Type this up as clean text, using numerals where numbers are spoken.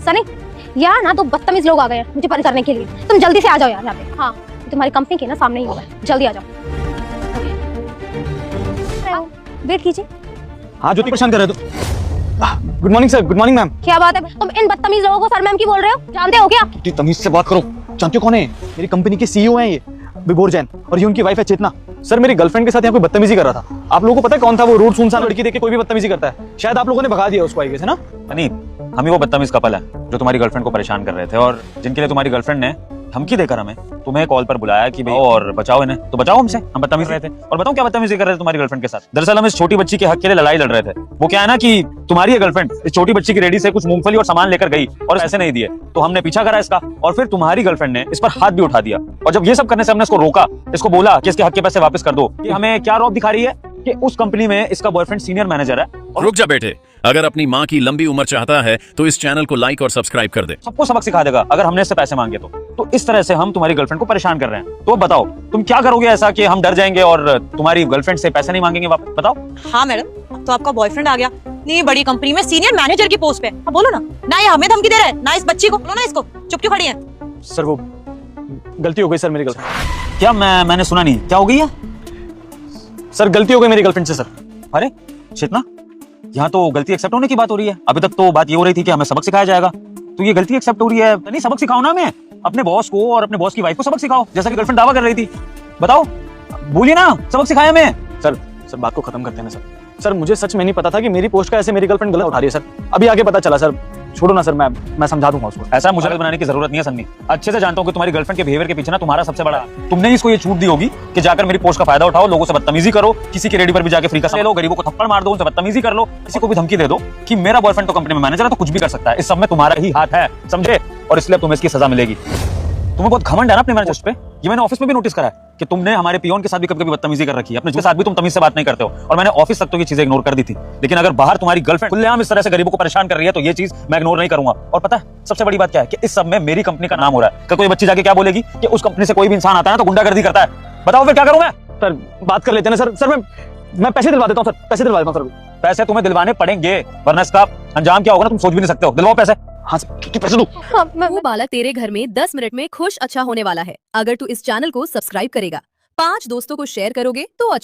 सनी, यार ना 2 बदतमीज लोग आ गए हैं मुझे परेशान करने के लिए। तुम जल्दी से आ जाओ यार यहाँ पे। हाँ, तुम्हारी कंपनी के ना सामने ही होगा, जल्दी आ जाओ। वेट कीजिए। हाँ ज्योति, परेशान कर रहे हो? Good morning sir. Good morning ma'am. क्या बात है, तुम इन बदतमीज लोगों को सर मैम की बोल रहे हो? जानते हो क्या? तमीज से बात करो। जानते हो कौन है? मेरी कंपनी के सीईओ हैं ये, विभोर जैन, और ये उनकी वाइफ है चेतना। सर मेरी गर्लफ्रेंड के साथ यहाँ कोई बदतमीजी कर रहा था। आप लोगों को पता है कौन था वो? रूड सुनसान लड़की देख के कोई भी बदतमीजी करता है। शायद आप लोगों ने भगा दिया उसको, आई गेस, है ना? नहीं, हम ही वो बदतमीज कपल है जो तुम्हारी गर्लफ्रेंड को परेशान कर रहे थे और जिनके लिए तुम्हारी गर्लफ्रेंड ने धमकी देकर हमें तुम्हें कॉल पर बुलाया कि भाई और बचाओ इन्हें। तो बचाओ हमसे, हम बदतमीज रहे थे। और बताओ क्या बदतमीजी कर रहे थे तुम्हारी गर्लफ्रेंड के साथ? दरअसल हम इस छोटी बच्ची के हक के लिए लड़ाई लड़ रहे थे। वो क्या है ना कि तुम्हारी गर्लफ्रेंड इस छोटी बच्ची की रेडी से कुछ मूंगफली और सामान लेकर गई और पैसे नहीं दिए, तो हमने पीछा करा इसका और फिर तुम्हारी गर्लफ्रेंड ने इस पर हाथ भी उठा दिया। और जब ये सब करने से हमने इसको रोका, इसको बोला कि इसके हक के पैसे वापस कर दो, ये हमें क्या रौब दिखा रही है कि उस कंपनी में इसका बॉयफ्रेंड सीनियर मैनेजर है। रुक जा बेटे, अगर अपनी माँ की लंबी उम्र चाहता है तो इस चैनल को लाइक और सब्सक्राइब कर दे। सबको सबक सिखा देगा अगर हमने इससे पैसे मांगे तो इस तरह से हम तुम्हारी गर्लफ्रेंड को परेशान कर रहे हैं। तो बताओ तुम क्या करोगे ऐसा कि हम डर जाएंगे और तुम्हारी गर्लफ्रेंड से पैसे नहीं मांगेंगे वापस? बताओ। हाँ मैडम, अब तो आपका बॉयफ्रेंड आ गया, नहीं बड़ी कंपनी में सीनियर मैनेजर की पोस्ट पे। अब बोलो ना ये हमें धमकी दे रहा है ना इस बच्ची को। बोलो ना इसको, चुप क्यों खड़ी है? सर वो गलती हो गई सर, मेरी गर्लफ्रेंड। क्या? मैंने सुना नहीं, क्या हो गई है? सर गलती हो गई मेरी गर्लफ्रेंड से सर। अरे चेतना, यहाँ तो गलती एक्सेप्ट होने की बात हो रही है। अभी तक तो बात ये हो रही थी कि हमें सबक सिखाया जाएगा, तो ये गलती एक्सेप्ट हो रही है। नहीं, सबक सिखाओ ना हमें, अपने बॉस को और अपने बॉस की वाइफ को सबक सिखाओ, जैसा कि गर्लफ्रेंड दावा कर रही थी। बताओ, बोलिए ना, सबक सिखाया हमें। सर बात को खत्म करते हैं ना सर। सर मुझे सच में नहीं पता था कि मेरी पोस्ट का ऐसे मेरी गर्लफ्रेंड गलत उठा रही है सर। अभी आगे पता चला सर। छोड़ो ना सर, मैं समझा दूंगा उसको। ऐसा मुझे बनाने की जरूरत नहीं है सन्नी। अच्छे से जानता हूँ कि तुम्हारी गर्लफ्रेंड के बिहेवियर के पीछे ना तुम्हारा सबसे बड़ा, तुमने इसको ये छूट दी होगी कि जाकर मेरी पोस्ट का फायदा उठाओ, लोगों से बदतमीजी करो, किसी के रेडी पर भी जाके फ्री का ले लो, गरीबों को थप्पड़ मार दो, उनसे बदतमीजी कर लो, किसी को भी धमकी दे दो कि मेरा बॉयफ्रेंड तो कंपनी में मैनेजर है तो कुछ भी कर सकता है। इस सब में तुम्हारा ही हाथ है, समझे? और इसलिए तुम्हें इसकी सजा मिलेगी। तुम्हें बहुत घमंड है ना अपने मैनेजर पे। ये मैंने ऑफिस में भी नोटिस करा है कि तुमने हमारे पियोन के साथ भी कभी बदतमीजी कर रखी है, अपने साथ भी तुम तमीज से बात नहीं करते हो। और मैंने ऑफिस तक तो ये चीजें इग्नोर कर दी थी, लेकिन अगर बाहर तुम्हारी गर्लफ्रेंड खुलेआम इस तरह से गरीबों को परेशान कर रही है तो ये चीज मैं इग्नोर नहीं करूंगा। और पता है सबसे बड़ी बात क्या है कि इस सब में मेरी कंपनी का नाम हो रहा है। क्या कोई बच्ची जाके क्या बोलेगी कि उस कंपनी से कोई भी इंसान आता है ना तो गुंडागर्दी करता है? बताओ फिर क्या करूं मैं? सर बात कर लेते हैं ना सर। मैं पैसे दिलवा देता हूँ सर, पैसे दिलवा देता हूँ सर। पैसे तुम्हें दिलवाने पड़ेंगे, वरना इसका अंजाम क्या होगा ना तुम सोच भी नहीं सकते हो। दिलवाओ पैसे। हाँ सर, पैसे दो। वो बालक तेरे घर में 10 मिनट में खुश अच्छा होने वाला है। अगर तू इस चैनल को सब्सक्राइब करेगा, 5 दोस्तों को शेयर करोगे तो अच्छा